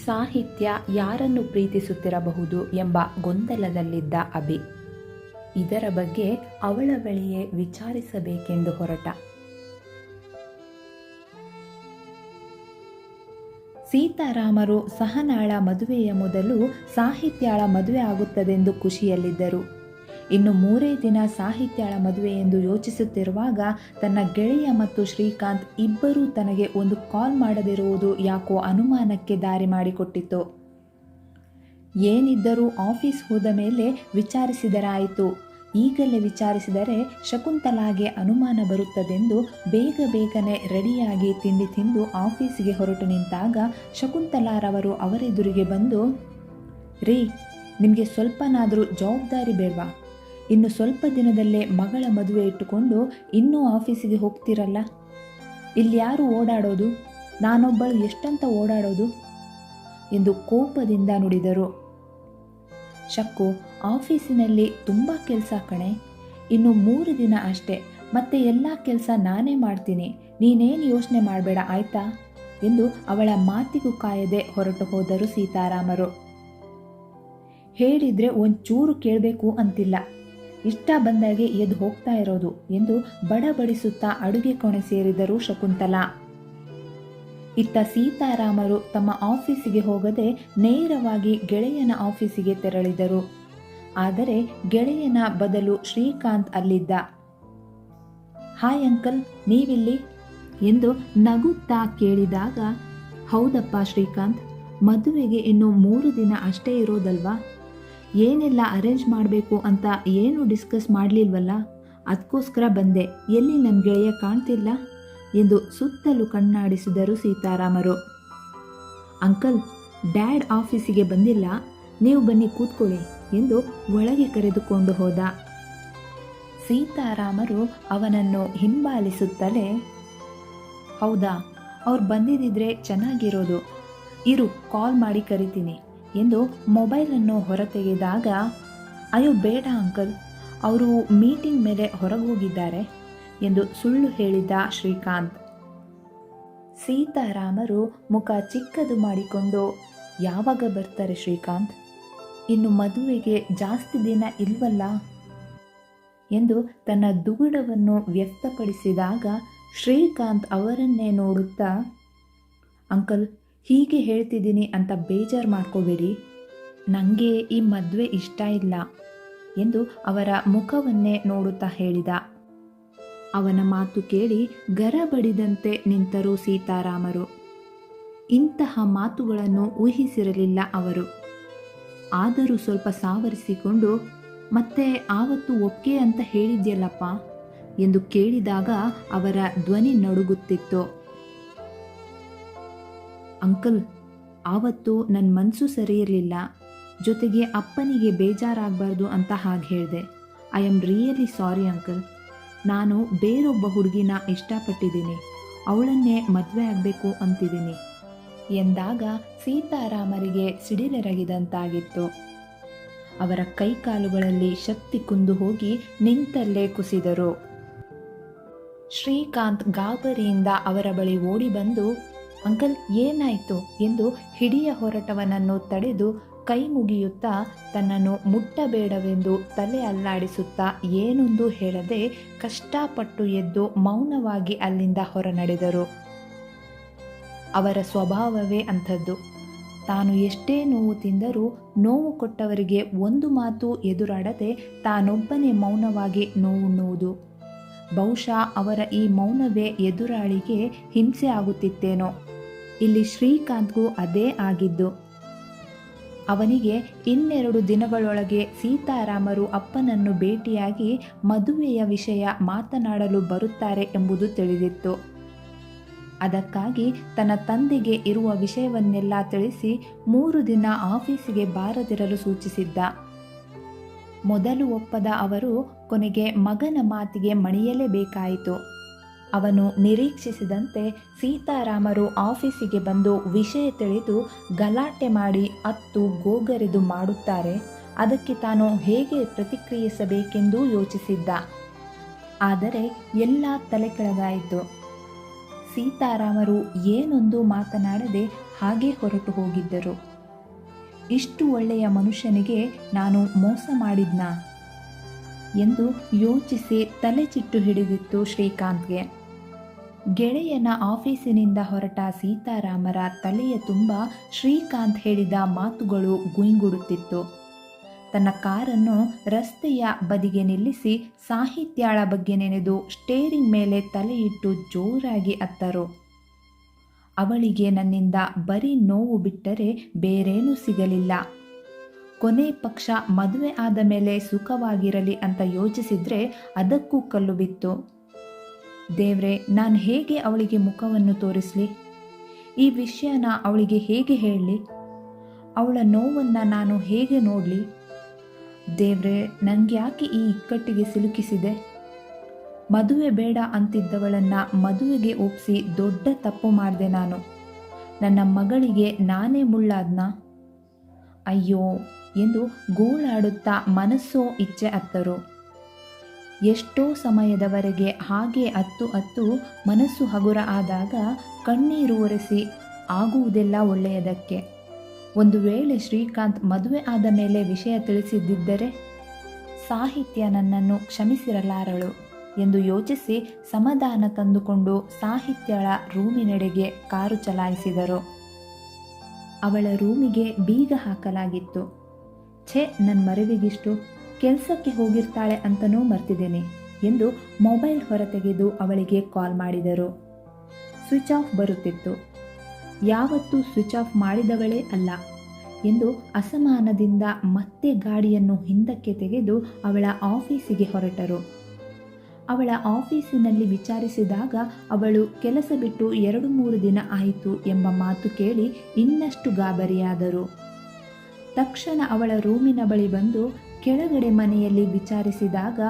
ಸಾಹಿತ್ಯ ಯಾರನ್ನು ಪ್ರೀತಿಸುತ್ತಿರಬಹುದು ಎಂಬ ಗೊಂದಲದಲ್ಲಿದ್ದ ಅಭಿ ಇದರ ಬಗ್ಗೆ ಅವಳ ಬಳಿಯೇ ವಿಚಾರಿಸಬೇಕೆಂದು ಹೊರಟ. ಸೀತಾರಾಮರು ಸಹನಾಳ ಮದುವೆಯ ಮೊದಲು ಸಾಹಿತ್ಯಾಳ ಮದುವೆ ಆಗುತ್ತದೆಂದು ಖುಷಿಯಲ್ಲಿದ್ದರು. ಇನ್ನು 3 ದಿನ ಸಾಹಿತ್ಯಾಳ ಮದುವೆ ಎಂದು ಯೋಚಿಸುತ್ತಿರುವಾಗ ತನ್ನ ಗೆಳೆಯ ಮತ್ತು ಶ್ರೀಕಾಂತ್ ಇಬ್ಬರೂ ತನಗೆ ಒಂದು ಕಾಲ್ ಮಾಡದಿರುವುದು ಯಾಕೋ ಅನುಮಾನಕ್ಕೆ ದಾರಿ ಮಾಡಿಕೊಟ್ಟಿತು. ಏನಿದ್ದರೂ ಆಫೀಸ್ ಹೋದ ಮೇಲೆ ವಿಚಾರಿಸಿದರಾಯಿತು. ಈಗಲೇ ವಿಚಾರಿಸಿದರೆ ಶಕುಂತಲಾಗೆ ಅನುಮಾನ ಬರುತ್ತದೆಂದು ಬೇಗನೆ ರೆಡಿಯಾಗಿ ತಿಂಡಿ ತಿಂದು ಆಫೀಸಿಗೆ ಹೊರಟು ನಿಂತಾಗ ಶಕುಂತಲಾರವರು ಅವರೆದುರಿಗೆ ಬಂದು, ರೀ, ನಿಮಗೆ ಸ್ವಲ್ಪನಾದರೂ ಜವಾಬ್ದಾರಿ ಬೇಡವಾ? ಇನ್ನು ಸ್ವಲ್ಪ ದಿನದಲ್ಲೇ ಮಗಳ ಮದುವೆ ಇಟ್ಟುಕೊಂಡು ಇನ್ನೂ ಆಫೀಸಿಗೆ ಹೋಗ್ತಿರಲ್ಲ. ಇಲ್ಲಿ ಯಾರು ಓಡಾಡೋದು? ನಾನೊಬ್ಬಳು ಎಷ್ಟಂತ ಓಡಾಡೋದು ಎಂದು ಕೋಪದಿಂದ ನುಡಿದರು. ಶಕ್ಕು, ಆಫೀಸಿನಲ್ಲಿ ತುಂಬ ಕೆಲಸ ಕಣೆ. ಇನ್ನು 3 ದಿನ ಅಷ್ಟೇ, ಮತ್ತೆ ಎಲ್ಲ ಕೆಲಸ ನಾನೇ ಮಾಡ್ತೀನಿ. ನೀನೇನು ಯೋಚನೆ ಮಾಡಬೇಡ ಆಯ್ತಾ ಎಂದು ಅವಳ ಮಾತಿಗೂ ಕಾಯದೆ ಹೊರಟು ಹೋದರು ಸೀತಾರಾಮರು. ಹೇಳಿದ್ರೆ ಒಂಚೂರು ಕೇಳಬೇಕು ಅಂತಿಲ್ಲ, ಇಷ್ಟ ಬಂದಾಗೆ ಎದ್ದು ಹೋಗ್ತಾ ಇರೋದು ಎಂದು ಬಡಬಡಿಸುತ್ತಾ ಅಡುಗೆ ಕೋಣೆ ಸೇರಿದರು ಶಕುಂತಲಾ. ಇತ್ತ ಸೀತಾರಾಮರು ತಮ್ಮ ಆಫೀಸಿಗೆ ಹೋಗದೆ ನೇರವಾಗಿ ಗೆಳೆಯನ ಆಫೀಸಿಗೆ ತೆರಳಿದರು. ಆದರೆ ಗೆಳೆಯನ ಬದಲು ಶ್ರೀಕಾಂತ್ ಅಲ್ಲಿದ್ದ. ಹಾಯ್ ಅಂಕಲ್, ನೀವಿಲ್ಲಿ ಎಂದು ನಗುತ್ತಾ ಕೇಳಿದಾಗ, ಹೌದಪ್ಪ ಶ್ರೀಕಾಂತ್, ಮದುವೆಗೆ ಇನ್ನು 3 ದಿನ ಅಷ್ಟೇ ಇರೋದಲ್ವಾ? ಏನೆಲ್ಲ ಅರೇಂಜ್ ಮಾಡಬೇಕು ಅಂತ ಏನು ಡಿಸ್ಕಸ್ ಮಾಡಲಿಲ್ವಲ್ಲ, ಅದಕ್ಕೋಸ್ಕರ ಬಂದೆ. ಎಲ್ಲಿ ನನ್ನ ಗೆಳೆಯ ಕಾಣ್ತಿಲ್ಲ ಎಂದು ಸುತ್ತಲೂ ಕಣ್ಣಾಡಿಸಿದರು ಸೀತಾರಾಮರು. ಅಂಕಲ್, ಡ್ಯಾಡ್ ಆಫೀಸಿಗೆ ಬಂದಿಲ್ಲ, ನೀವು ಬನ್ನಿ ಕೂತ್ಕೊಳ್ಳಿ ಎಂದು ಒಳಗೆ ಕರೆದುಕೊಂಡು ಹೋದ. ಸೀತಾರಾಮರು ಅವನನ್ನು ಹಿಂಬಾಲಿಸುತ್ತಲೇ, ಹೌದಾ, ಅವ್ರು ಬಂದಿದ್ದಿದ್ರೆ ಚೆನ್ನಾಗಿರೋದು, ಇರು ಕಾಲ್ ಮಾಡಿ ಕರಿತೀನಿ ಎಂದು ಮೊಬೈಲನ್ನು ಹೊರತೆಗೆದಾಗ, ಅಯ್ಯೋ ಬೇಡ ಅಂಕಲ್, ಅವರು ಮೀಟಿಂಗ್ ಮೇಲೆ ಹೊರಗೋಗಿದ್ದಾರೆ ಎಂದು ಸುಳ್ಳು ಹೇಳಿದ ಶ್ರೀಕಾಂತ್. ಸೀತಾರಾಮರು ಮುಖ ಚಿಕ್ಕದು ಮಾಡಿಕೊಂಡು, ಯಾವಾಗ ಬರ್ತಾರೆ ಶ್ರೀಕಾಂತ್? ಇನ್ನು ಮದುವೆಗೆ ಜಾಸ್ತಿ ದಿನ ಇಲ್ವಲ್ಲ ಎಂದು ತನ್ನ ದುಗುಡವನ್ನು ವ್ಯಕ್ತಪಡಿಸಿದಾಗ ಶ್ರೀಕಾಂತ್ ಅವರನ್ನೇ ನೋಡುತ್ತಾ, ಅಂಕಲ್, ಹೀಗೆ ಹೇಳ್ತಿದ್ದೀನಿ ಅಂತ ಬೇಜಾರು ಮಾಡ್ಕೋಬೇಡಿ, ನನಗೆ ಈ ಮದುವೆ ಇಷ್ಟ ಇಲ್ಲ ಎಂದು ಅವರ ಮುಖವನ್ನೇ ನೋಡುತ್ತಾ ಹೇಳಿದ. ಅವನ ಮಾತು ಕೇಳಿ ಗರಬಡಿದಂತೆ ನಿಂತರು ಸೀತಾರಾಮರು. ಇಂತಹ ಮಾತುಗಳನ್ನು ಊಹಿಸಿರಲಿಲ್ಲ ಅವರು. ಆದರೂ ಸ್ವಲ್ಪ ಸಾವರಿಸಿಕೊಂಡು, ಮತ್ತೆ ಆವತ್ತು ಒಪ್ಪಿಗೆ ಅಂತ ಹೇಳಿದ್ಯಲ್ಲಪ್ಪ ಎಂದು ಕೇಳಿದಾಗ ಅವರ ಧ್ವನಿ ನಡುಗುತ್ತಿತ್ತು. ಅಂಕಲ್, ಆವತ್ತು ನನ್ನ ಮನಸ್ಸು ಸರಿಯಿರಲಿಲ್ಲ, ಜೊತೆಗೆ ಅಪ್ಪನಿಗೆ ಬೇಜಾರಾಗಬಾರ್ದು ಅಂತ ಹಾಗೆ ಹೇಳಿದೆ. I am really sorry uncle. ನಾನು ಬೇರೊಬ್ಬ ಹುಡುಗಿನ ಇಷ್ಟಪಟ್ಟಿದ್ದೀನಿ, ಅವಳನ್ನೇ ಮದುವೆ ಆಗಬೇಕು ಅಂತಿದ್ದೀನಿ ಎಂದಾಗ ಸೀತಾರಾಮರಿಗೆ ಸಿಡಿಲೆರಗಿದಂತಾಗಿತ್ತು. ಅವರ ಕೈಕಾಲುಗಳಲ್ಲಿ ಶಕ್ತಿ ಕುಂದು ಹೋಗಿ ನಿಂತಲ್ಲೇ ಕುಸಿದರು. ಶ್ರೀಕಾಂತ್ ಗಾಬರಿಯಿಂದ ಅವರ ಬಳಿ ಓಡಿ ಬಂದು, ಅಂಕಲ್ ಏನಾಯಿತು ಎಂದು ಹಿಡಿಯ ಹೊರಟವನನ್ನು ತಡೆದು ಕೈ ಮುಗಿಯುತ್ತಾ ತನ್ನನ್ನು ಮುಟ್ಟಬೇಡವೆಂದು ತಲೆ ಅಲ್ಲಾಡಿಸುತ್ತಾ ಏನೊಂದು ಹೇಳದೆ ಕಷ್ಟಪಟ್ಟು ಎದ್ದು ಮೌನವಾಗಿ ಅಲ್ಲಿಂದ ಹೊರ ನಡೆದರು. ಅವರ ಸ್ವಭಾವವೇ ಅಂಥದ್ದು. ತಾನು ಎಷ್ಟೇ ನೋವು ತಿಂದರೂ ನೋವು ಕೊಟ್ಟವರಿಗೆ ಒಂದು ಮಾತು ಎದುರಾಡದೆ ತಾನೊಬ್ಬನೇ ಮೌನವಾಗಿ ನೋವುಣ್ಣುವುದು. ಬಹುಶಃ ಅವರ ಈ ಮೌನವೇ ಎದುರಾಳಿಗೆ ಹಿಂಸೆ ಆಗುತ್ತಿತ್ತೇನೋ. ಇಲ್ಲಿ ಶ್ರೀಕಾಂತ್ಗೂ ಅದೇ ಆಗಿದ್ದು. ಅವನಿಗೆ 2 ದಿನಗಳೊಳಗೆ ಸೀತಾರಾಮರು ಅಪ್ಪನನ್ನು ಭೇಟಿಯಾಗಿ ಮದುವೆಯ ವಿಷಯ ಮಾತನಾಡಲು ಬರುತ್ತಾರೆ ಎಂಬುದು ತಿಳಿದಿತ್ತು. ಅದಕ್ಕಾಗಿ ತನ್ನ ತಂದೆಗೆ ಇರುವ ವಿಷಯವನ್ನೆಲ್ಲ ತಿಳಿಸಿ 3 ದಿನ ಆಫೀಸಿಗೆ ಬಾರದಿರಲು ಸೂಚಿಸಿದ್ದ. ಮೊದಲು ಒಪ್ಪದ ಅವರು ಕೊನೆಗೆ ಮಗನ ಮಾತಿಗೆ ಮಣಿಯಲೇಬೇಕಾಯಿತು. ಅವನು ನಿರೀಕ್ಷಿಸಿದಂತೆ ಸೀತಾರಾಮರು ಆಫೀಸಿಗೆ ಬಂದು ವಿಷಯ ತಿಳಿದು ಗಲಾಟೆ ಮಾಡಿ ಅತ್ತು ಗೋಗರೆದು ಮಾಡುತ್ತಾರೆ. ಅದಕ್ಕೆ ತಾನು ಹೇಗೆ ಪ್ರತಿಕ್ರಿಯಿಸಬೇಕೆಂದು ಯೋಚಿಸಿದ್ದ. ಆದರೆ ಎಲ್ಲ ತಲೆಕೆಳಗಾಯಿತು. ಸೀತಾರಾಮರು ಏನೊಂದು ಮಾತನಾಡದೆ ಹಾಗೇ ಹೊರಟು ಹೋಗಿದ್ದರು. ಇಷ್ಟು ಒಳ್ಳೆಯ ಮನುಷ್ಯನಿಗೆ ನಾನು ಮೋಸ ಮಾಡಿದ್ನಾ ಎಂದು ಯೋಚಿಸಿ ತಲೆ ಚಿಟ್ಟು ಹಿಡಿದಿತ್ತು ಶ್ರೀಕಾಂತ್ಗೆ. ಗೆಳೆಯನ ಆಫೀಸಿನಿಂದ ಹೊರಟ ಸೀತಾರಾಮರ ತಲೆಯ ತುಂಬ ಶ್ರೀಕಾಂತ್ ಹೇಳಿದ ಮಾತುಗಳು ಗುಂಗುಡುತ್ತಿತ್ತು. ತನ್ನ ಕಾರನ್ನು ರಸ್ತೆಯ ಬದಿಗೆ ನಿಲ್ಲಿಸಿ ಸಾಹಿತ್ಯಾಳ ಬಗ್ಗೆ ನೆನೆದು ಸ್ಟೇರಿಂಗ್ ಮೇಲೆ ತಲೆಯಿಟ್ಟು ಜೋರಾಗಿ ಅತ್ತರು. ಅವಳಿಗೆ ನನ್ನಿಂದ ಬರೀ ನೋವು ಬಿಟ್ಟರೆ ಬೇರೇನೂ ಸಿಗಲಿಲ್ಲ. ಕೊನೆ ಪಕ್ಷ ಮದುವೆ ಆದ ಮೇಲೆ ಸುಖವಾಗಿರಲಿ ಅಂತ ಯೋಚಿಸಿದ್ರೆ ಅದಕ್ಕೂ ಕಲ್ಲು ಬಿತ್ತು. ದೇವ್ರೆ, ನಾನು ಹೇಗೆ ಅವಳಿಗೆ ಮುಖವನ್ನು ತೋರಿಸಲಿ? ಈ ವಿಷಯನ ಅವಳಿಗೆ ಹೇಗೆ ಹೇಳಲಿ? ಅವಳ ನೋವನ್ನು ನಾನು ಹೇಗೆ ನೋಡಲಿ? ದೇವ್ರೆ, ನನಗೆ ಯಾಕೆ ಈ ಇಕ್ಕಟ್ಟಿಗೆ ಸಿಲುಕಿಸಿದೆ? ಮದುವೆ ಬೇಡ ಅಂತಿದ್ದವಳನ್ನು ಮದುವೆಗೆ ಒಪ್ಪಿಸಿ ದೊಡ್ಡ ತಪ್ಪು ಮಾಡಿದೆ ನಾನು. ನನ್ನ ಮಗಳಿಗೆ ನಾನೇ ಮುಳ್ಳಾದ್ನ? ಅಯ್ಯೋ ಎಂದು ಗೋಳಾಡುತ್ತಾ ಮನಸ್ಸೋ ಇಚ್ಛೆ ಅತ್ತರು. ಎಷ್ಟೋ ಸಮಯದವರೆಗೆ ಹಾಗೆ ಅತ್ತು ಮನಸ್ಸು ಹಗುರ ಆದಾಗ ಕಣ್ಣೀರು ಒರೆಸಿ ಆಗುವುದೆಲ್ಲ ಒಳ್ಳೆಯದಕ್ಕೆ. ಒಂದು ವೇಳೆ ಶ್ರೀಕಾಂತ್ ಮದುವೆ ಆದ ಮೇಲೆ ವಿಷಯ ತಿಳಿಸಿದ್ದಿದ್ದರೆ ಸಾಹಿತ್ಯ ನನ್ನನ್ನು ಕ್ಷಮಿಸಿರಲಾರಳು ಎಂದು ಯೋಚಿಸಿ ಸಮಾಧಾನ ತಂದುಕೊಂಡು ಸಾಹಿತ್ಯಳ ರೂಮಿನೆಡೆಗೆ ಕಾರು ಚಲಾಯಿಸಿದರು. ಅವಳ ರೂಮಿಗೆ ಬೀಗ ಹಾಕಲಾಗಿತ್ತು. ಛೇ, ನನ್ನ ಮರೆವಿಗಿಷ್ಟು, ಕೆಲಸಕ್ಕೆ ಹೋಗಿರ್ತಾಳೆ ಅಂತನೂ ಮರ್ತಿದ್ದೇನೆ ಎಂದು ಮೊಬೈಲ್ ಹೊರತೆಗೆದು ಅವಳಿಗೆ ಕಾಲ್ ಮಾಡಿದರು. ಸ್ವಿಚ್ ಆಫ್ ಬರುತ್ತಿತ್ತು. ಯಾವತ್ತೂ ಸ್ವಿಚ್ ಆಫ್ ಮಾಡಿದವಳೇ ಅಲ್ಲ ಎಂದು ಅಸಮಾನದಿಂದ ಮತ್ತೆ ಗಾಡಿಯನ್ನು ಹಿಂದಕ್ಕೆ ತೆಗೆದು ಅವಳ ಆಫೀಸಿಗೆ ಹೊರಟರು. ಅವಳ ಆಫೀಸಿನಲ್ಲಿ ವಿಚಾರಿಸಿದಾಗ ಅವಳು ಕೆಲಸ ಬಿಟ್ಟು 2-3 ದಿನ ಆಯಿತು ಎಂಬ ಮಾತು ಕೇಳಿ ಇನ್ನಷ್ಟು ಗಾಬರಿಯಾದರು. ತಕ್ಷಣ ಅವಳ ರೂಮಿನ ಬಳಿ ಬಂದು ಕೆಳಗಡೆ ಮನೆಯಲ್ಲಿ ವಿಚಾರಿಸಿದಾಗ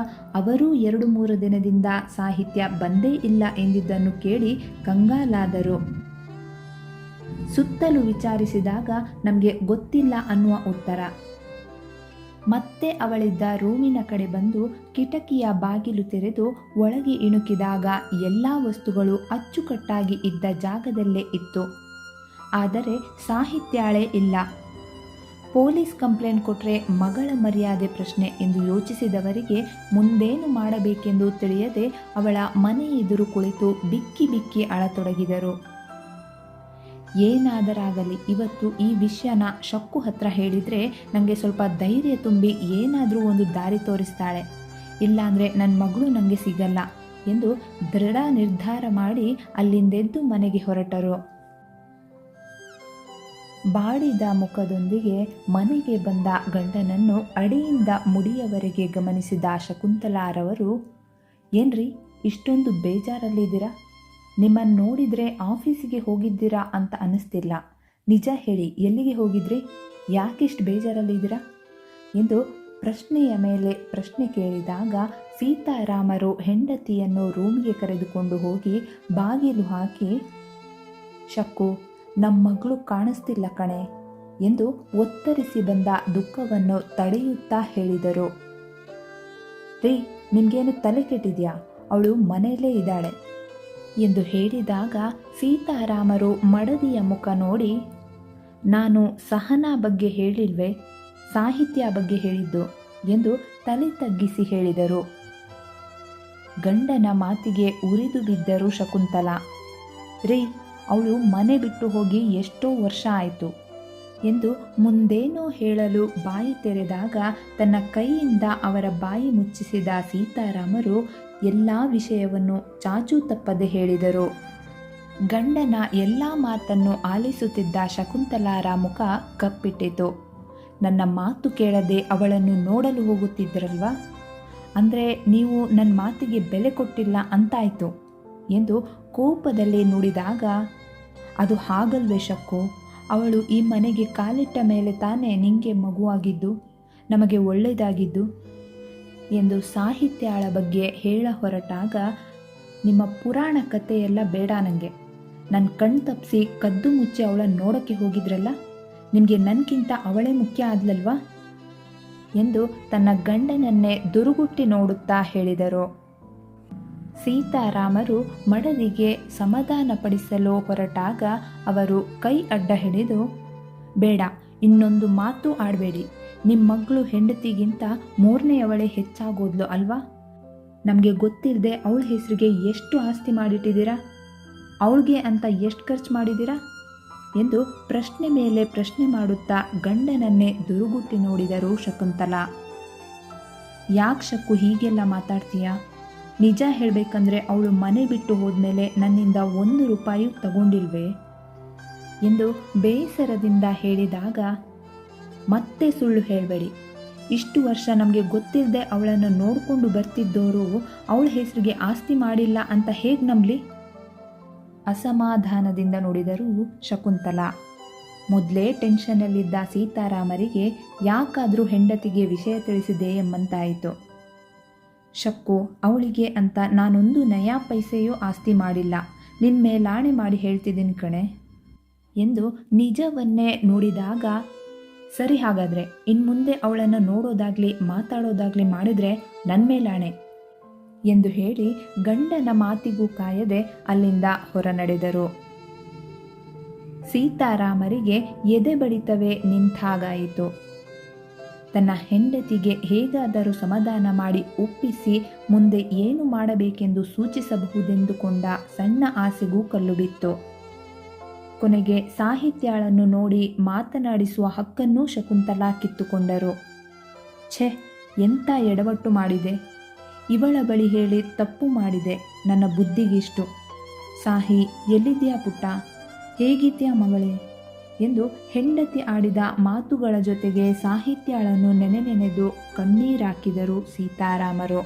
ಅವರೂ 2-3 ದಿನದಿಂದ ಸಾಹಿತ್ಯ ಬಂದೇ ಇಲ್ಲ ಎಂದಿದ್ದನ್ನು ಕೇಳಿ ಕಂಗಾಲಾದರು. ಸುತ್ತಲೂ ವಿಚಾರಿಸಿದಾಗ ನಮಗೆ ಗೊತ್ತಿಲ್ಲ ಅನ್ನುವ ಉತ್ತರ. ಮತ್ತೆ ಅವಳಿದ್ದ ರೂಮಿನ ಕಡೆ ಬಂದು ಕಿಟಕಿಯ ಬಾಗಿಲು ತೆರೆದು ಒಳಗೆ ಇಣುಕಿದಾಗ ಎಲ್ಲ ವಸ್ತುಗಳು ಅಚ್ಚುಕಟ್ಟಾಗಿ ಇದ್ದ ಜಾಗದಲ್ಲೇ ಇತ್ತು. ಆದರೆ ಸಾಹಿತ್ಯಾಳೇ ಇಲ್ಲ. ಪೊಲೀಸ್ ಕಂಪ್ಲೇಂಟ್ ಕೊಟ್ಟರೆ ಮಗಳ ಮರ್ಯಾದೆ ಪ್ರಶ್ನೆ ಎಂದು ಯೋಚಿಸಿದವರಿಗೆ ಮುಂದೇನು ಮಾಡಬೇಕೆಂದು ತಿಳಿಯದೆ ಅವಳ ಮನೆ ಎದುರು ಕುಳಿತು ಬಿಕ್ಕಿ ಬಿಕ್ಕಿ ಅಳತೊಡಗಿದರು. ಏನಾದರಾಗಲಿ ಇವತ್ತು ಈ ವಿಷಯನ ಶಕ್ಕು ಹತ್ರ ಹೇಳಿದರೆ ನನಗೆ ಸ್ವಲ್ಪ ಧೈರ್ಯ ತುಂಬಿ ಏನಾದರೂ ಒಂದು ದಾರಿ ತೋರಿಸ್ತಾಳೆ, ಇಲ್ಲಾಂದರೆ ನನ್ನ ಮಗಳು ನನಗೆ ಸಿಗಲ್ಲ ಎಂದು ದೃಢ ನಿರ್ಧಾರ ಮಾಡಿ ಅಲ್ಲಿಂದೆದ್ದು ಮನೆಗೆ ಹೊರಟರು. ಬಾಡಿದ ಮುಖದೊಂದಿಗೆ ಮನೆಗೆ ಬಂದ ಗಂಡನನ್ನು ಅಡಿಯಿಂದ ಮುಡಿಯವರೆಗೆ ಗಮನಿಸಿದ ಶಕುಂತಲಾರವರು, ಏನ್ರಿ ಇಷ್ಟೊಂದು ಬೇಜಾರಲ್ಲಿದ್ದೀರಾ? ನಿಮ್ಮನ್ನು ನೋಡಿದರೆ ಆಫೀಸಿಗೆ ಹೋಗಿದ್ದೀರಾ ಅಂತ ಅನ್ನಿಸ್ತಿಲ್ಲ. ನಿಜ ಹೇಳಿ, ಎಲ್ಲಿಗೆ ಹೋಗಿದ್ರಿ? ಯಾಕಿಷ್ಟು ಬೇಜಾರಲ್ಲಿದ್ದೀರಾ ಎಂದು ಪ್ರಶ್ನೆಯ ಮೇಲೆ ಪ್ರಶ್ನೆ ಕೇಳಿದಾಗ ಸೀತಾರಾಮರು ಹೆಂಡತಿಯನ್ನು ರೂಮಿಗೆ ಕರೆದುಕೊಂಡು ಹೋಗಿ ಬಾಗಿಲು ಹಾಕಿ, ಶಕ್ಕು, ನಮ್ಮ ಮಗಳು ಕಾಣಿಸ್ತಿಲ್ಲ ಕಣೆ ಎಂದು ಒತ್ತರಿಸಿ ಬಂದ ದುಃಖವನ್ನು ತಡೆಯುತ್ತಾ ಹೇಳಿದರು. ರೀ, ನಿಮಗೇನು ತಲೆ ಕೆಟ್ಟಿದ್ಯಾ? ಅವಳು ಮನೆಯಲ್ಲೇ ಇದ್ದಾಳೆ ಎಂದು ಹೇಳಿದಾಗ ಸೀತಾರಾಮರು ಮಡದಿಯ ಮುಖ ನೋಡಿ, ನಾನು ಸಹನಾ ಬಗ್ಗೆ ಹೇಳಿಲ್ವೇ, ಸಾಹಿತ್ಯ ಬಗ್ಗೆ ಹೇಳಿದ್ದು ಎಂದು ತಲೆ ತಗ್ಗಿಸಿ ಹೇಳಿದರು. ಗಂಡನ ಮಾತಿಗೆ ಉರಿದು ಬಿದ್ದರು ಶಕುಂತಲಾ. ರೀ, ಅವಳು ಮನೆ ಬಿಟ್ಟು ಹೋಗಿ ಎಷ್ಟೋ ವರ್ಷ ಆಯಿತು ಎಂದು ಮುಂದೇನೋ ಹೇಳಲು ಬಾಯಿ ತೆರೆದಾಗ ತನ್ನ ಕೈಯಿಂದ ಅವರ ಬಾಯಿ ಮುಚ್ಚಿಸಿದ ಸೀತಾರಾಮರು ಎಲ್ಲ ವಿಷಯವನ್ನು ಚಾಚೂ ತಪ್ಪದೆ ಹೇಳಿದರು. ಗಂಡನ ಎಲ್ಲ ಮಾತನ್ನು ಆಲಿಸುತ್ತಿದ್ದ ಶಕುಂತಲಾರ ಮುಖ ಕಪ್ಪಿಟ್ಟಿತು. ನನ್ನ ಮಾತು ಕೇಳದೆ ಅವಳನ್ನು ನೋಡಲು ಹೋಗುತ್ತಿದ್ದರಲ್ವಾ, ಅಂದರೆ ನೀವು ನನ್ನ ಮಾತಿಗೆ ಬೆಲೆ ಕೊಟ್ಟಿಲ್ಲ ಅಂತಾಯಿತು ಎಂದು ಕೋಪದಲ್ಲಿ ನುಡಿದಾಗ, ಅದು ಹಾಗಲ್ವೇ ಶಕ್ಕು, ಅವಳು ಈ ಮನೆಗೆ ಕಾಲಿಟ್ಟ ಮೇಲೆ ತಾನೇ ನಿಂಗೆ ಮಗುವಾಗಿದ್ದು, ನಮಗೆ ಒಳ್ಳೆಯದಾಗಿದ್ದು ಎಂದು ಸಾಹಿತ್ಯಾಳ ಬಗ್ಗೆ ಹೇಳ ಹೊರಟಾಗ, ನಿಮ್ಮ ಪುರಾಣ ಕಥೆಯೆಲ್ಲ ಬೇಡ ನನಗೆ. ನನ್ನ ಕಣ್ ತಪ್ಪಿಸಿ ಕದ್ದು ಮುಚ್ಚಿ ಅವಳನ್ನು ನೋಡೋಕ್ಕೆ ಹೋಗಿದ್ರಲ್ಲ, ನಿಮಗೆ ನನಗಿಂತ ಅವಳೇ ಮುಖ್ಯ ಆದ್ಲಲ್ವಾ ಎಂದು ತನ್ನ ಗಂಡನನ್ನೇ ದುರುಗುಟ್ಟಿ ನೋಡುತ್ತಾ ಹೇಳಿದರು. ಸೀತಾರಾಮರು ಮಡದಿಗೆ ಸಮಾಧಾನಪಡಿಸಲು ಹೊರಟಾಗ ಅವರು ಕೈ ಅಡ್ಡ ಹಿಡಿದು, ಬೇಡ, ಇನ್ನೊಂದು ಮಾತು ಆಡಬೇಡಿ. ನಿಮ್ಮ ಮಗಳು ಹೆಂಡತಿಗಿಂತ ಮೂರನೆಯವಳೇ ಹೆಚ್ಚಾಗೋದ್ಲು ಅಲ್ವಾ? ನಮಗೆ ಗೊತ್ತಿಲ್ಲದೆ ಅವಳ ಹೆಸರಿಗೆ ಎಷ್ಟು ಆಸ್ತಿ ಮಾಡಿಟ್ಟಿದ್ದೀರಾ? ಅವಳಿಗೆ ಅಂತ ಎಷ್ಟು ಖರ್ಚು ಮಾಡಿದ್ದೀರಾ ಎಂದು ಪ್ರಶ್ನೆ ಮೇಲೆ ಪ್ರಶ್ನೆ ಮಾಡುತ್ತಾ ಗಂಡನನ್ನೇ ದುರುಗುಟ್ಟಿ ನೋಡಿದರು ಶಕುಂತಲಾ. ಯಾಕೆ ಶಕ್ಕು ಹೀಗೆಲ್ಲ ಮಾತಾಡ್ತೀಯಾ? ನಿಜ ಹೇಳಬೇಕಂದ್ರೆ ಅವಳು ಮನೆ ಬಿಟ್ಟು ಹೋದ್ಮೇಲೆ ನನ್ನಿಂದ 1 ರೂಪಾಯಿ ತಗೊಂಡಿಲ್ವೇ ಎಂದು ಬೇಸರದಿಂದ ಹೇಳಿದಾಗ, ಮತ್ತೆ ಸುಳ್ಳು ಹೇಳಬೇಡಿ. ಇಷ್ಟು ವರ್ಷ ನಮಗೆ ಗೊತ್ತಿಲ್ಲದೆ ಅವಳನ್ನು ನೋಡಿಕೊಂಡು ಬರ್ತಿದ್ದವರು ಅವಳ ಹೆಸರಿಗೆ ಆಸ್ತಿ ಮಾಡಿಲ್ಲ ಅಂತ ಹೇಗೆ ನಂಬಲಿ? ಅಸಮಾಧಾನದಿಂದ ನೋಡಿದರು ಶಕುಂತಲಾ. ಮೊದಲೇ ಟೆನ್ಷನ್ನಲ್ಲಿದ್ದ ಸೀತಾರಾಮರಿಗೆ ಯಾಕಾದರೂ ಹೆಂಡತಿಗೆ ವಿಷಯ ತಿಳಿಸಿದೆ ಎಂಬಂತಾಯಿತು. ಶಕ್ಕು, ಅವಳಿಗೆ ಅಂತ ನಾನೊಂದು ನಯಾ ಪೈಸೆಯೂ ಆಸ್ತಿ ಮಾಡಿಲ್ಲ, ನಿನ್ನ ಮೇಲಾಣೆ ಮಾಡಿ ಹೇಳ್ತಿದ್ದೀನಿ ಕಣೆ ಎಂದು ನಿಜವನ್ನೇ ನುಡಿದಾಗ, ಸರಿ ಹಾಗಾದರೆ ಇನ್ಮುಂದೆ ಅವಳನ್ನು ನೋಡೋದಾಗಲಿ ಮಾತಾಡೋದಾಗಲಿ ಮಾಡಿದರೆ ನನ್ನ ಮೇಲಾಣೆ ಎಂದು ಹೇಳಿ ಗಂಡನ ಮಾತಿಗೂ ಕಾಯದೆ ಅಲ್ಲಿಂದ ಹೊರ ನಡೆದರು. ಸೀತಾರಾಮರಿಗೆ ಎದೆ ಬಡಿತವೇ ನಿಂತಾಗಾಯಿತು. ತನ್ನ ಹೆಂಡತಿಗೆ ಹೇಗಾದರೂ ಸಮಾಧಾನ ಮಾಡಿ ಒಪ್ಪಿಸಿ ಮುಂದೆ ಏನು ಮಾಡಬೇಕೆಂದು ಸೂಚಿಸಬಹುದೆಂದುಕೊಂಡ ಸಣ್ಣ ಆಸೆಗೂ ಕಲ್ಲು ಬಿತ್ತು. ಕೊನೆಗೆ ಸಾಹಿತ್ಯಾಳನ್ನು ನೋಡಿ ಮಾತನಾಡಿಸುವ ಹಕ್ಕನ್ನೂ ಶಕುಂತಲಾ ಕಿತ್ತುಕೊಂಡರು. ಛೆ, ಎಂಥ ಎಡವಟ್ಟು ಮಾಡಿದೆ! ಇವಳ ಬಳಿ ಹೇಳಿ ತಪ್ಪು ಮಾಡಿದೆ. ನನ್ನ ಬುದ್ಧಿಗಿಷ್ಟು. ಸಾಹಿ, ಎಲ್ಲಿದೆಯಾ ಪುಟ್ಟ? ಹೇಗಿದ್ಯಾ ಮಗಳೇ ಎಂದು ಹೆಂಡತಿ ಆಡಿದ ಮಾತುಗಳ ಜೊತೆಗೆ ಸಾಹಿತ್ಯಾಳನ್ನು ನೆನೆದು ಕಣ್ಣೀರಾಕಿದರು ಸೀತಾರಾಮರು.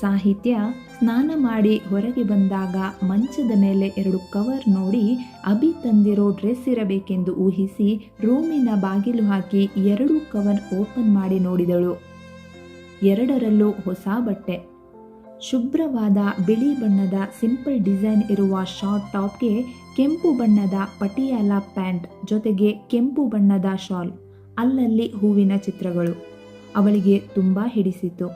ಸಾಹಿತ್ಯ ಸ್ನಾನ ಮಾಡಿ ಹೊರಗೆ ಬಂದಾಗ ಮಂಚದ ಮೇಲೆ 2 ಕವರ್ ನೋಡಿ ಅಭಿ ತಂದಿರೋ ಡ್ರೆಸ್ ಇರಬೇಕೆಂದು ಊಹಿಸಿ ರೂಮಿನ ಬಾಗಿಲು ಹಾಕಿ 2 ಕವರ್ ಓಪನ್ ಮಾಡಿ ನೋಡಿದಳು. 2ರಲ್ಲೂ ಹೊಸ ಬಟ್ಟೆ. ಶುಭ್ರವಾದ ಬಿಳಿ ಬಣ್ಣದ ಸಿಂಪಲ್ ಡಿಸೈನ್ ಇರುವ ಶಾರ್ಟ್ ಟಾಪ್ಗೆ ಕೆಂಪು ಬಣ್ಣದ ಪಟಿಯಾಲ ಪ್ಯಾಂಟ್ ಜೊತೆಗೆ ಕೆಂಪು ಬಣ್ಣದ ಶಾಲ್, ಅಲ್ಲಲ್ಲಿ ಹೂವಿನ ಚಿತ್ರಗಳು ಅವಳಿಗೆ ತುಂಬ ಹಿಡಿಸಿತು.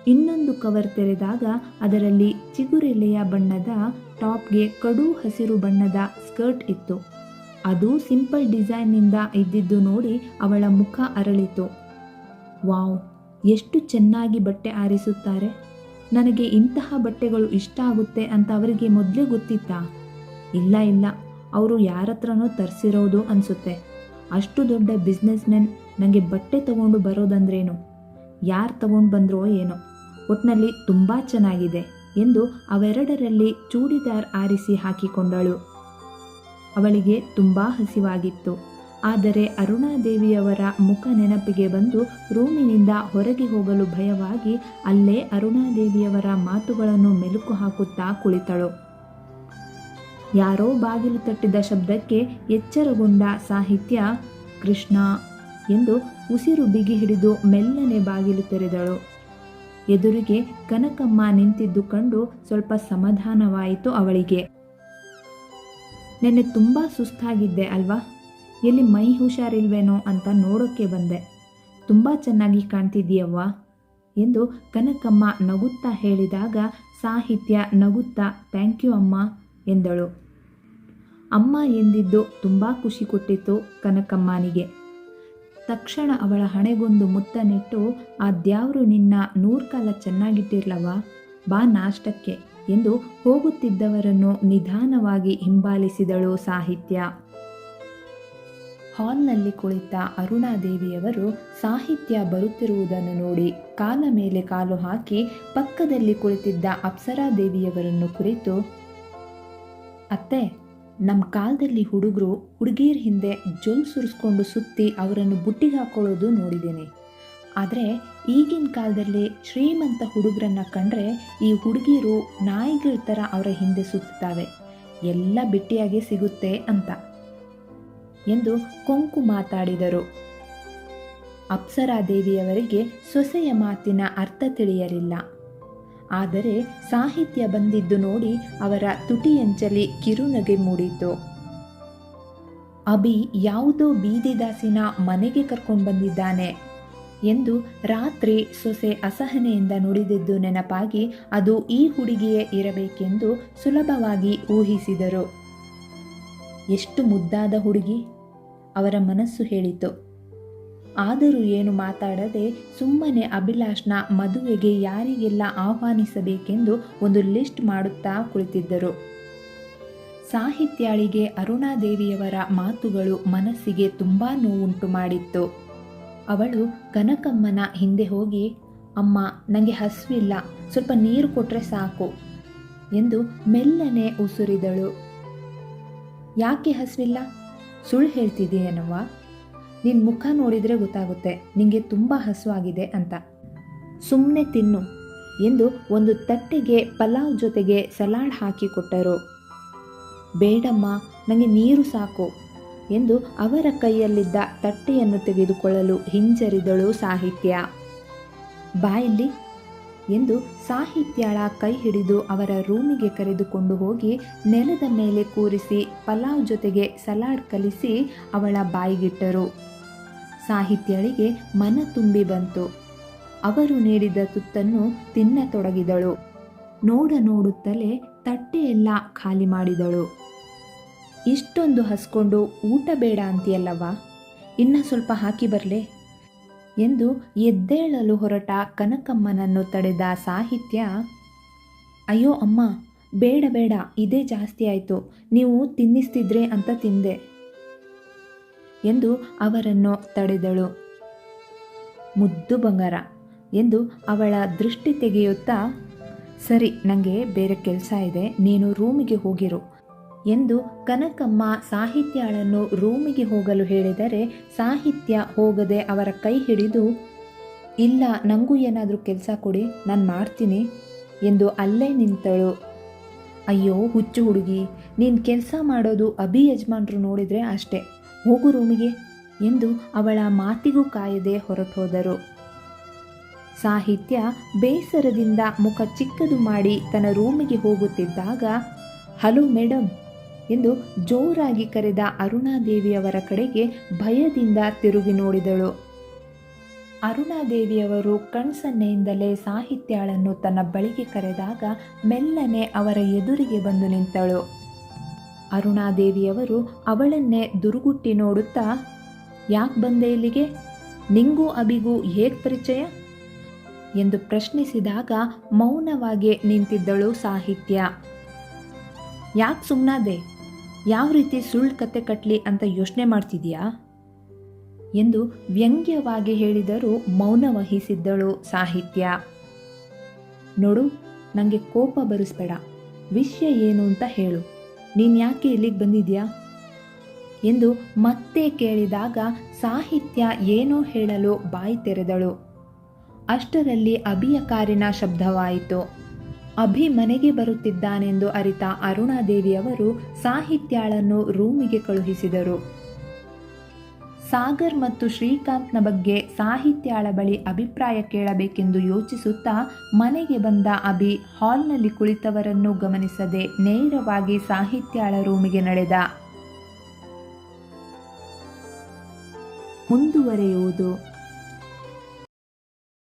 ಇನ್ನೊಂದು ಕವರ್ ತೆರೆದಾಗ ಅದರಲ್ಲಿ ಚಿಗುರೆಲೆಯ ಬಣ್ಣದ ಟಾಪ್ಗೆ ಕಡು ಹಸಿರು ಬಣ್ಣದ ಸ್ಕರ್ಟ್ ಇತ್ತು. ಅದು ಸಿಂಪಲ್ ಡಿಸೈನ್ನಿಂದ ಇದ್ದಿದ್ದು ನೋಡಿ ಅವಳ ಮುಖ ಅರಳಿತು. ವಾವ್, ಎಷ್ಟು ಚೆನ್ನಾಗಿ ಬಟ್ಟೆ ಆರಿಸುತ್ತಾರೆ! ನನಗೆ ಇಂತಹ ಬಟ್ಟೆಗಳು ಇಷ್ಟ ಆಗುತ್ತೆ ಅಂತ ಅವರಿಗೆ ಮೊದಲೇ ಗೊತ್ತಿತ್ತಾ? ಇಲ್ಲ, ಅವರು ಯಾರತ್ರನೋ ತರಿಸಿರೋದು ಅನಿಸುತ್ತೆ. ಅಷ್ಟು ದೊಡ್ಡ ಬಿಸ್ನೆಸ್ ಮೆನ್ ನನಗೆ ಬಟ್ಟೆ ತಗೊಂಡು ಬರೋದಂದ್ರೇನು? ಯಾರು ತಗೊಂಡು ಬಂದ್ರೋ ಏನೋ, ಒಟ್ಟಿನಲ್ಲಿ ತುಂಬ ಚೆನ್ನಾಗಿದೆ ಎಂದು ಅವೆರಡರಲ್ಲಿ ಚೂಡಿದಾರ್ ಆರಿಸಿ ಹಾಕಿಕೊಂಡಳು. ಅವಳಿಗೆ ತುಂಬ ಹಸಿವಾಗಿತ್ತು. ಆದರೆ ಅರುಣಾದೇವಿಯವರ ಮುಖ ನೆನಪಿಗೆ ಬಂದು ರೂಮಿನಿಂದ ಹೊರಗೆ ಹೋಗಲು ಭಯವಾಗಿ ಅಲ್ಲೇ ಅರುಣಾದೇವಿಯವರ ಮಾತುಗಳನ್ನು ಮೆಲುಕು ಹಾಕುತ್ತಾ ಕುಳಿತಳು. ಯಾರೋ ಬಾಗಿಲು ತಟ್ಟಿದ ಶಬ್ದಕ್ಕೆ ಎಚ್ಚರಗೊಂಡ ಸಾಹಿತ್ಯ, ಕೃಷ್ಣ ಎಂದು ಉಸಿರು ಬಿಗಿ ಹಿಡಿದು ಮೆಲ್ಲನೆ ಬಾಗಿಲು ತೆರೆದಳು. ಎದುರಿಗೆ ಕನಕಮ್ಮ ನಿಂತಿದ್ದು ಕಂಡು ಸ್ವಲ್ಪ ಸಮಾಧಾನವಾಯಿತು ಅವಳಿಗೆ. ನೆನ್ನೆ ತುಂಬ ಸುಸ್ತಾಗಿದ್ದೆ ಅಲ್ವಾ? ಎಲ್ಲಿ ಮೈ ಹುಷಾರಿಲ್ವೇನೋ ಅಂತ ನೋಡೋಕ್ಕೆ ಬಂದೆ. ತುಂಬ ಚೆನ್ನಾಗಿ ಕಾಣ್ತಿದ್ದೀಯವ್ವ ಎಂದು ಕನಕಮ್ಮ ನಗುತ್ತಾ ಹೇಳಿದಾಗ ಸಾಹಿತ್ಯ ನಗುತ್ತಾ ಥ್ಯಾಂಕ್ ಯು ಅಮ್ಮ ಎಂದಳು. ಅಮ್ಮ ಎಂದಿದ್ದು ತುಂಬ ಖುಷಿ ಕೊಟ್ಟಿತ್ತು ಕನಕಮ್ಮನಿಗೆ. ತಕ್ಷಣ ಅವಳ ಹಣೆಗೊಂದು ಮುತ್ತ ನೆಟ್ಟು, ಆ ದ್ಯಾವ್ರು ನಿನ್ನ 100 ಕಾಲ ಚೆನ್ನಾಗಿಟ್ಟಿರ್ಲವ, ಬಾ ನಾಷ್ಟಕ್ಕೆ ಎಂದು ಹೋಗುತ್ತಿದ್ದವರನ್ನು ನಿಧಾನವಾಗಿ ಹಿಂಬಾಲಿಸಿದಳು ಸಾಹಿತ್ಯ. ಹಾಲ್ನಲ್ಲಿ ಕುಳಿತ ಅರುಣಾದೇವಿಯವರು ಸಾಹಿತ್ಯ ಬರುತ್ತಿರುವುದನ್ನು ನೋಡಿ ಕಾಲ ಮೇಲೆ ಕಾಲು ಹಾಕಿ ಪಕ್ಕದಲ್ಲಿ ಕುಳಿತಿದ್ದ ಅಪ್ಸರಾದೇವಿಯವರನ್ನು ಕುರಿತು, ಅತ್ತೆ, ನಮ್ಮ ಕಾಲದಲ್ಲಿ ಹುಡುಗರು ಹುಡುಗಿಯರ ಹಿಂದೆ ಜೊಲ್ ಸುರಿಸ್ಕೊಂಡು ಸುತ್ತಿ ಅವರನ್ನು ಬುಟ್ಟಿಗೆ ಹಾಕೊಳ್ಳೋದು ನೋಡಿದ್ದೀನಿ. ಆದರೆ ಈಗಿನ ಕಾಲದಲ್ಲಿ ಶ್ರೀಮಂತ ಹುಡುಗರನ್ನ ಕಂಡ್ರೆ ಈ ಹುಡುಗಿಯರು ನಾಯಿಗಳ ಥರ ಅವರ ಹಿಂದೆ ಸುತ್ತುತ್ತವೆ, ಎಲ್ಲ ಬಿಟ್ಟಿಯಾಗೆ ಸಿಗುತ್ತೆ ಅಂತ ಎಂದು ಕೊಂಕು ಮಾತಾಡಿದರು. ಅಪ್ಸರಾದೇವಿಯವರಿಗೆ ಸೊಸೆಯ ಮಾತಿನ ಅರ್ಥ ತಿಳಿಯಲಿಲ್ಲ. ಆದರೆ ಸಾಹಿತ್ಯ ಬಂದಿದ್ದು ನೋಡಿ ಅವರ ತುಟಿಯಂಚಲಿ ಕಿರುನಗೆ ಮೂಡಿತು. ಅಭಿ ಯಾವುದೋ ಬೀದಿದಾಸಿನ ಮನೆಗೆ ಕರ್ಕೊಂಡು ಬಂದಿದ್ದಾನೆ. ಎಂದು ರಾತ್ರಿ ಸೊಸೆ ಅಸಹನೆಯಿಂದ ನುಡಿದಿದ್ದು ನೆನಪಾಗಿ ಅದು ಈ ಹುಡುಗಿಯೇ ಇರಬೇಕೆಂದು ಸುಲಭವಾಗಿ ಊಹಿಸಿದರು. ಎಷ್ಟು ಮುದ್ದಾದ ಹುಡುಗಿ, ಅವರ ಮನಸ್ಸು ಹೇಳಿತು. ಆದರೂ ಏನು ಮಾತಾಡದೆ ಸುಮ್ಮನೆ ಅಭಿಲಾಷ್ನ ಮದುವೆಗೆ ಯಾರಿಗೆಲ್ಲ ಆಹ್ವಾನಿಸಬೇಕೆಂದು ಒಂದು ಲಿಸ್ಟ್ ಮಾಡುತ್ತಾ ಕುಳಿತಿದ್ದರು. ಸಾಹಿತ್ಯಾಳಿಗೆ ಅರುಣಾದೇವಿಯವರ ಮಾತುಗಳು ಮನಸ್ಸಿಗೆ ತುಂಬ ನೋವುಂಟು ಮಾಡಿತ್ತು. ಅವಳು ಕನಕಮ್ಮನ ಹಿಂದೆ ಹೋಗಿ, ಅಮ್ಮ ನನಗೆ ಹಸಿವಿಲ್ಲ, ಸ್ವಲ್ಪ ನೀರು ಕೊಟ್ಟರೆ ಸಾಕು ಎಂದು ಮೆಲ್ಲನೆ ಉಸುರಿದಳು. ಯಾಕೆ ಹಸಿವಿಲ್ಲ? ಸುಳ್ಳು ಹೇಳ್ತಿದ್ದೀಯನವ್ವ, ನಿನ್ನ ಮುಖ ನೋಡಿದರೆ ಗೊತ್ತಾಗುತ್ತೆ ನಿನಗೆ ತುಂಬ ಹಸುವಾಗಿದೆ ಅಂತ. ಸುಮ್ಮನೆ ತಿನ್ನು ಎಂದು ಒಂದು ತಟ್ಟೆಗೆ ಪಲಾವ್ ಜೊತೆಗೆ ಸಲಾಡ್ ಹಾಕಿಕೊಟ್ಟರು. ಬೇಡಮ್ಮ, ನನಗೆ ನೀರು ಸಾಕು ಎಂದು ಅವರ ಕೈಯಲ್ಲಿದ್ದ ತಟ್ಟೆಯನ್ನು ತೆಗೆದುಕೊಳ್ಳಲು ಹಿಂಜರಿದಳು ಸಾಹಿತ್ಯ. ಬಾಯಲ್ಲಿ ಎಂದು ಸಾಹಿತ್ಯಳ ಕೈ ಹಿಡಿದು ಅವರ ರೂಮಿಗೆ ಕರೆದುಕೊಂಡು ಹೋಗಿ ನೆಲದ ಮೇಲೆ ಕೂರಿಸಿ ಪಲಾವ್ ಜೊತೆಗೆ ಸಲಾಡ್ ಕಲಿಸಿ ಅವಳ ಬಾಯಿಗಿಟ್ಟರು. ಸಾಹಿತ್ಯಳಿಗೆ ಮನ ತುಂಬಿ ಬಂತು. ಅವರು ನೀಡಿದ ತುತ್ತನ್ನು ತಿನ್ನತೊಡಗಿದಳು. ನೋಡುತ್ತಲೇ ತಟ್ಟೆಯೆಲ್ಲ ಖಾಲಿ ಮಾಡಿದಳು. ಇಷ್ಟೊಂದು ಹಸ್ಕೊಂಡು ಊಟ ಬೇಡ ಅಂತೀಯಲ್ಲವ್ವ, ಇನ್ನು ಸ್ವಲ್ಪ ಹಾಕಿ ಬರಲೇ ಎಂದು ಎದ್ದೇಳಲು ಹೊರಟ ಕನಕಮ್ಮನನ್ನು ತಡೆದ ಸಾಹಿತ್ಯ, ಅಯ್ಯೋ ಅಮ್ಮ, ಬೇಡ ಬೇಡ, ಇದೇ ಜಾಸ್ತಿ ಆಯಿತು, ನೀವು ತಿನ್ನಿಸ್ತಿದ್ರೆ ಅಂತ ತಿಂದೆ ಎಂದು ಅವರನ್ನು ತಡೆದಳು. ಮುದ್ದು ಬಂಗಾರ ಎಂದು ಅವಳ ದೃಷ್ಟಿ ತೆಗೆಯುತ್ತಾ, ಸರಿ ನನಗೆ ಬೇರೆ ಕೆಲಸ ಇದೆ, ನೀನು ರೂಮಿಗೆ ಹೋಗಿರು ಎಂದು ಕನಕಮ್ಮ ಸಾಹಿತ್ಯಳನ್ನು ರೂಮಿಗೆ ಹೋಗಲು ಹೇಳಿದರೆ ಸಾಹಿತ್ಯ ಹೋಗದೆ ಅವರ ಕೈ ಹಿಡಿದು, ಇಲ್ಲ ನನಗೂ ಏನಾದರೂ ಕೆಲಸ ಕೊಡಿ, ನಾನು ಮಾಡ್ತೀನಿ ಎಂದು ಅಲ್ಲೇ ನಿಂತಳು. ಅಯ್ಯೋ ಹುಚ್ಚು ಹುಡುಗಿ, ನೀನು ಕೆಲಸ ಮಾಡೋದು ಅಭಿ ಯಜಮಾನ್ರು ನೋಡಿದರೆ ಅಷ್ಟೇ, ಹೋಗು ರೂಮಿಗೆ ಎಂದು ಅವಳ ಮಾತಿಗೂ ಕಾಯದೆ ಹೊರಟೋದರು. ಸಾಹಿತ್ಯ ಬೇಸರದಿಂದ ಮುಖ ಚಿಕ್ಕದು ಮಾಡಿ ತನ್ನ ರೂಮಿಗೆ ಹೋಗುತ್ತಿದ್ದಾಗ, ಹಲೋ ಮೇಡಮ್ ಎಂದು ಜೋರಾಗಿ ಕರೆದ ಅರುಣಾದೇವಿಯವರ ಕಡೆಗೆ ಭಯದಿಂದ ತಿರುಗಿ ನೋಡಿದಳು. ಅರುಣಾದೇವಿಯವರು ಕಣ್ಸನ್ನೆಯಿಂದಲೇ ಸಾಹಿತ್ಯಳನ್ನು ತನ್ನ ಬಳಿಗೆ ಕರೆದಾಗ ಮೆಲ್ಲನೆ ಅವರ ಎದುರಿಗೆ ಬಂದು ನಿಂತಳು. ಅರುಣಾದೇವಿಯವರು ಅವಳನ್ನೇ ದುರುಗುಟ್ಟಿ ನೋಡುತ್ತಾ, ಯಾಕೆ ಬಂದೆ ಇಲ್ಲಿಗೆ? ನಿಂಗೂ ಅಭಿಗೂ ಹೇಗೆ ಪರಿಚಯ ಎಂದು ಪ್ರಶ್ನಿಸಿದಾಗ ಮೌನವಾಗಿ ನಿಂತಿದ್ದಳು ಸಾಹಿತ್ಯ. ಯಾಕೆ ಸುಮ್ಮನಾದೆ? ಯಾವ ರೀತಿ ಸುಳ್ಳು ಕತೆ ಕಟ್ಟಲಿ ಅಂತ ಯೋಚನೆ ಮಾಡ್ತಿದ್ಯಾ ಎಂದು ವ್ಯಂಗ್ಯವಾಗಿ ಹೇಳಿದರೂ ಮೌನ ವಹಿಸಿದ್ದಳು ಸಾಹಿತ್ಯ. ನೋಡು, ನನಗೆ ಕೋಪ ಬರಿಸ್ಬೇಡ, ವಿಷಯ ಏನು ಅಂತ ಹೇಳು, ನೀನು ಯಾಕೆ ಇಲ್ಲಿಗೆ ಬಂದಿದ್ಯಾ ಎಂದು ಮತ್ತೆ ಕೇಳಿದಾಗ ಸಾಹಿತ್ಯ ಏನೋ ಹೇಳಲು ಬಾಯಿ ತೆರೆದಳು. ಅಷ್ಟರಲ್ಲಿ ಅಭಿಯ ಕಾರಿನ ಶಬ್ದವಾಯಿತು. ಅಭಿ ಮನೆಗೆ ಬರುತ್ತಿದ್ದಾನೆಂದು ಅರಿತ ಅರುಣಾದೇವಿಯವರು ಸಾಹಿತ್ಯಳನ್ನು ರೂಮಿಗೆ ಕಳುಹಿಸಿದರು. ಸಾಗರ್ ಮತ್ತು ಶ್ರೀಕಾಂತ್ನ ಬಗ್ಗೆ ಸಾಹಿತ್ಯಳ ಬಳಿ ಅಭಿಪ್ರಾಯ ಕೇಳಬೇಕೆಂದು ಯೋಚಿಸುತ್ತಾ ಮನೆಗೆ ಬಂದ ಅಭಿ ಹಾಲ್ನಲ್ಲಿ ಕುಳಿತವರನ್ನು ಗಮನಿಸದೆ ನೇರವಾಗಿ ಸಾಹಿತ್ಯಳ ರೂಮಿಗೆ ನಡೆದ. ಮುಂದುವರೆಯುವುದು.